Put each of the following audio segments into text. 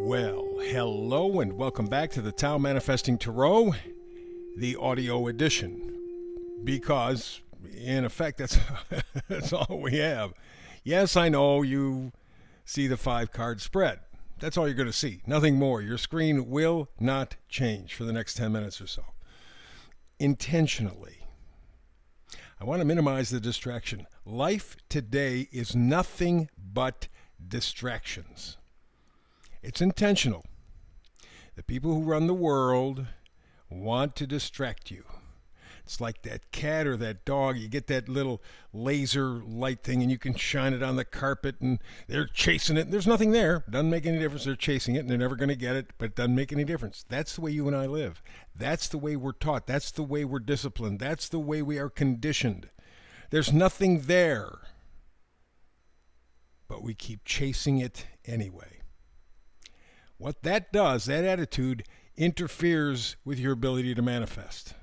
Well, hello and welcome back to the Tao Manifesting Tarot, the audio edition. Because, in effect, that's all we have. Yes, I know you see the 5-card spread. That's all you're going to see. Nothing more. Your screen will not change for the next 10 minutes or so. Intentionally. I want to minimize the distraction. Life today is nothing but distractions. It's intentional. The people who run the world want to distract you. It's like that cat or that dog. You get that little laser light thing and you can shine it on the carpet and they're chasing it. There's nothing there. Doesn't make any difference. They're chasing it and they're never going to get it, but it doesn't make any difference. That's the way you and I live. That's the way we're taught. That's the way we're disciplined. That's the way we are conditioned. There's nothing there, but we keep chasing it anyway. What that does, that attitude, interferes with your ability to manifest.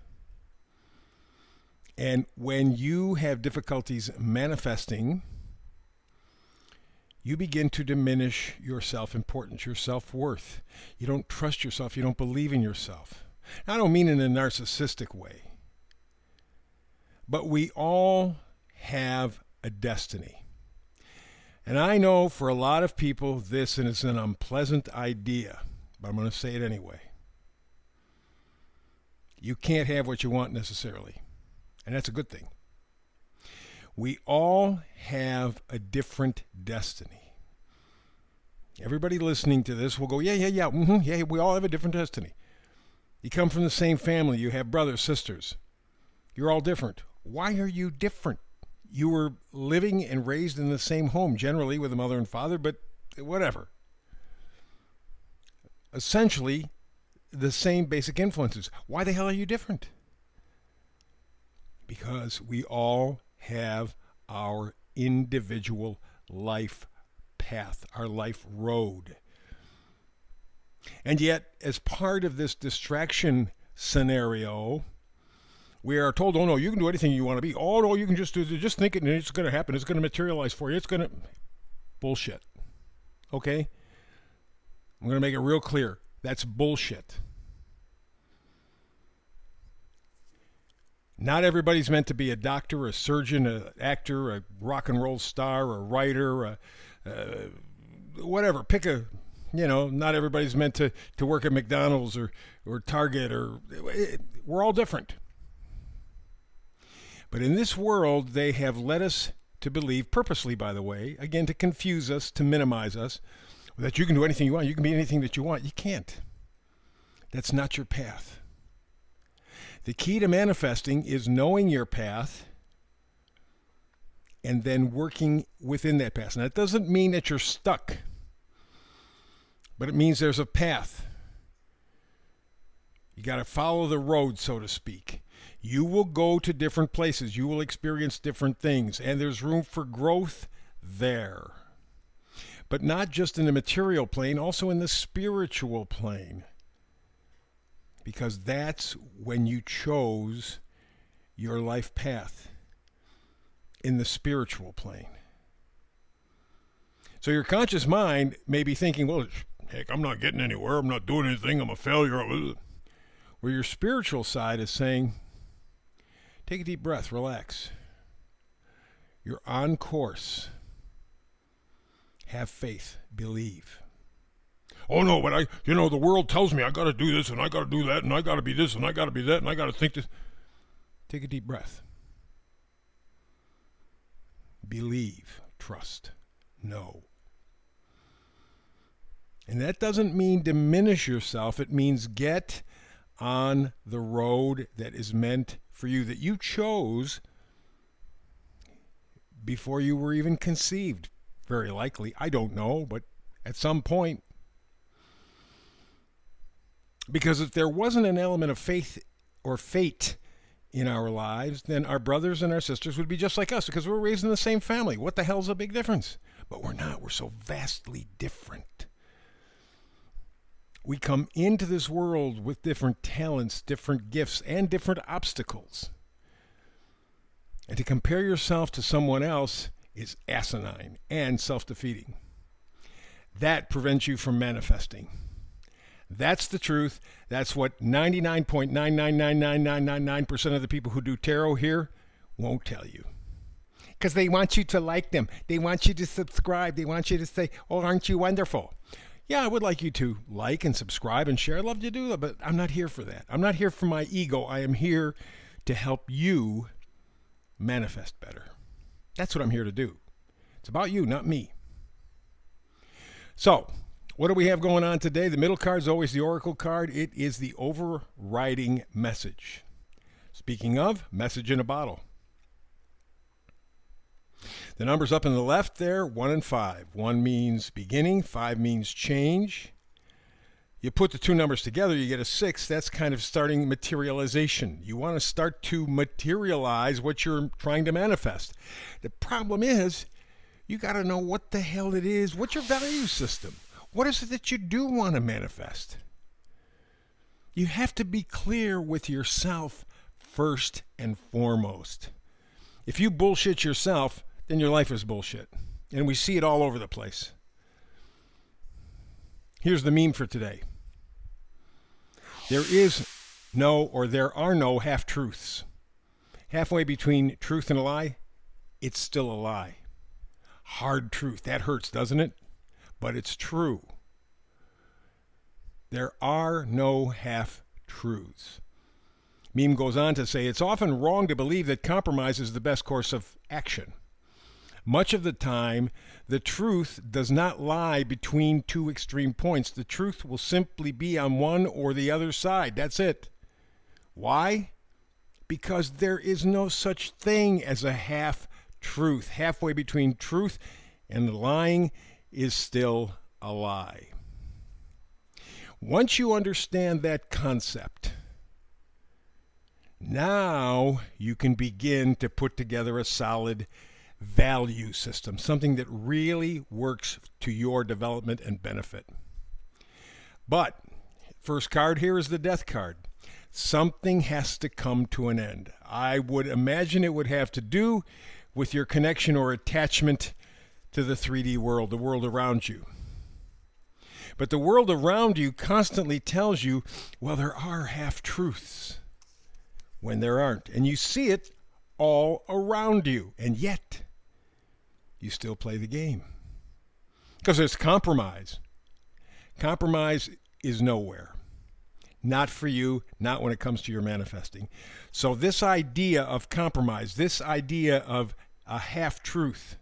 And when you have difficulties manifesting, you begin to diminish your self-importance, your self-worth. You don't trust yourself. You don't believe in yourself. I don't mean in a narcissistic way. But we all have a destiny. And I know for a lot of people this is an unpleasant idea, but I'm going to say it anyway. You can't have what you want necessarily, and that's a good thing. We all have a different destiny. Everybody listening to this will go, yeah, we all have a different destiny. You come from the same family, you have brothers, sisters. You're all different. Why are you different? You were living and raised in the same home, generally with a mother and father, but whatever. Essentially, the same basic influences. Why the hell are you different? Because we all have our individual life path, our life road. And yet, as part of this distraction scenario, we are told, oh no, you can do anything you want to be. Oh no, you can just think it and it's going to happen. It's going to materialize for you. It's going to... Bullshit. Okay? I'm going to make it real clear. That's bullshit. Not everybody's meant to be a doctor, a surgeon, an actor, a rock and roll star, a writer, whatever. Pick a, not everybody's meant to work at McDonald's or Target we're all different. But in this world, they have led us to believe, purposely, by the way, again, to confuse us, to minimize us, that you can do anything you want. You can be anything that you want. You can't. That's not your path. The key to manifesting is knowing your path and then working within that path. Now, that doesn't mean that you're stuck, but it means there's a path. You got to follow the road, so to speak. You will go to different places. You will experience different things, and there's room for growth there. But not just in the material plane, also in the spiritual plane. Because that's when you chose your life path, in the spiritual plane. So your conscious mind may be thinking, well, heck, I'm not getting anywhere. I'm not doing anything. I'm a failure. Where your spiritual side is saying, take a deep breath, relax. You're on course. Have faith, believe. Oh no, but the world tells me I got to do this and I got to do that and I got to be this and I got to be that and I got to think this. Take a deep breath. Believe, trust, know. And that doesn't mean diminish yourself. It means get on the road that is meant for you, that you chose before you were even conceived. Very likely. I don't know, but at some point. Because if there wasn't an element of faith or fate in our lives, then our brothers and our sisters would be just like us because we're raised in the same family. What the hell's the big difference? But we're not. We're so vastly different. We come into this world with different talents, different gifts, and different obstacles. And to compare yourself to someone else is asinine and self-defeating. that prevents you from manifesting. That's the truth. That's what 99.9999999% of the people who do tarot here won't tell you. Because they want you to like them. They want you to subscribe. They want you to say, oh, aren't you wonderful? Yeah, I would like you to like and subscribe and share. I'd love to do that, but I'm not here for that. I'm not here for my ego. I am here to help you manifest better. That's what I'm here to do. It's about you, not me. So, what do we have going on today? The middle card is always the oracle card. It is the overriding message. Speaking of, message in a bottle. The numbers up in the left there, 1 and 5. 1 means beginning, 5 means change. You put the two numbers together, you get a 6. That's kind of starting materialization. You want to start to materialize what you're trying to manifest. The problem is, you got to know what the hell it is. What's your value system? What is it that you do want to manifest? You have to be clear with yourself first and foremost. If you bullshit yourself, then your life is bullshit. And we see it all over the place. Here's the meme for today. There are no half-truths. Halfway between truth and a lie, it's still a lie. Hard truth. That hurts, doesn't it? But it's true. There are no half-truths. Meme goes on to say, it's often wrong to believe that compromise is the best course of action. Much of the time, the truth does not lie between two extreme points. The truth will simply be on one or the other side. That's it. Why? Because there is no such thing as a half-truth. Halfway between truth and lying is still a lie. Once you understand that concept, now you can begin to put together a solid value system, something that really works to your development and benefit. But first card here is the death card. Something has to come to an end. I would imagine it would have to do with your connection or attachment to the 3D world, the world around you. But the world around you constantly tells you, well, there are half-truths when there aren't. And you see it all around you. And yet, you still play the game. Because there's compromise. Compromise is nowhere. Not for you, not when it comes to your manifesting. So this idea of compromise, this idea of a half-truth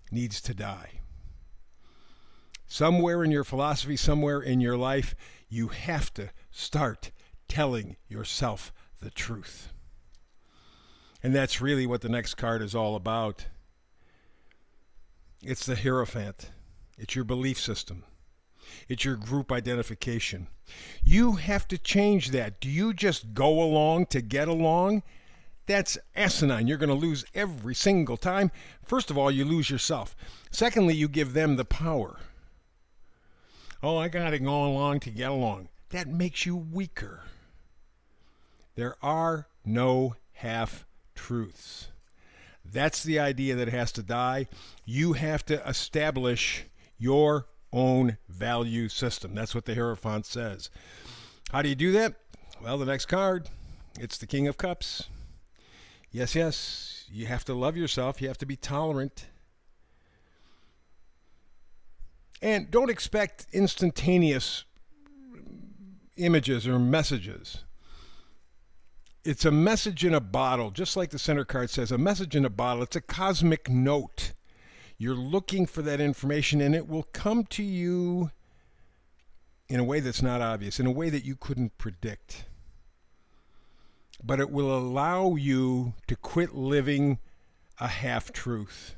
needs to die. Somewhere in your philosophy, somewhere in your life, you have to start telling yourself the truth. And that's really what the next card is all about. It's the Hierophant. It's your belief system. It's your group identification. You have to change that. Do you just go along to get along? That's asinine. You're going to lose every single time. First of all, you lose yourself. Secondly, you give them the power. Oh, I got to go along to get along. That makes you weaker. There are no half-truths. That's the idea that has to die. You have to establish your own value system. That's what the Hierophant says. How do you do that? Well, the next card, it's the King of Cups. Yes, yes, you have to love yourself. You have to be tolerant. And don't expect instantaneous images or messages. It's a message in a bottle, just like the center card says, a message in a bottle. It's a cosmic note. You're looking for that information, and it will come to you in a way that's not obvious, in a way that you couldn't predict. But it will allow you to quit living a half-truth.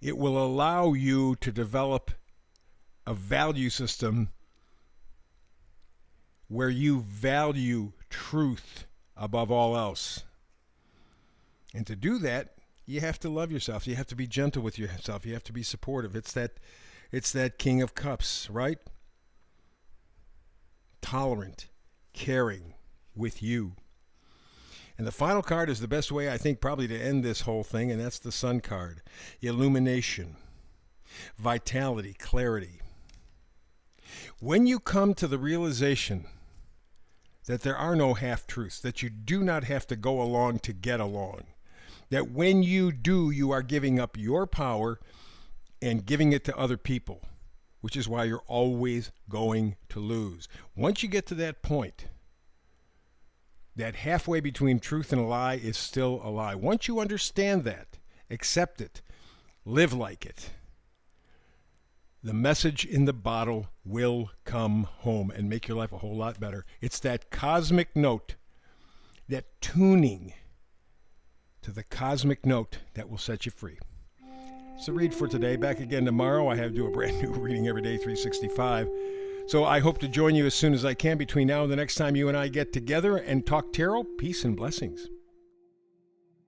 It will allow you to develop a value system where you value truth above all else. And to do that, you have to love yourself. You have to be gentle with yourself. You have to be supportive. It's that King of Cups, right? Tolerant, caring with you. And the final card is the best way, I think, probably to end this whole thing, and that's the Sun card. Illumination. vitality, clarity. When you come to the realization that there are no half-truths, that you do not have to go along to get along, that when you do, you are giving up your power and giving it to other people, which is why you're always going to lose. Once you get to that point, that halfway between truth and a lie is still a lie. Once you understand that, accept it, live like it, the message in the bottle will come home and make your life a whole lot better. It's that cosmic note, that tuning to the cosmic note that will set you free. It's the read for today. Back again tomorrow. I have to do a brand new reading every day, 365. So I hope to join you as soon as I can between now and the next time you and I get together and talk tarot. Peace and blessings.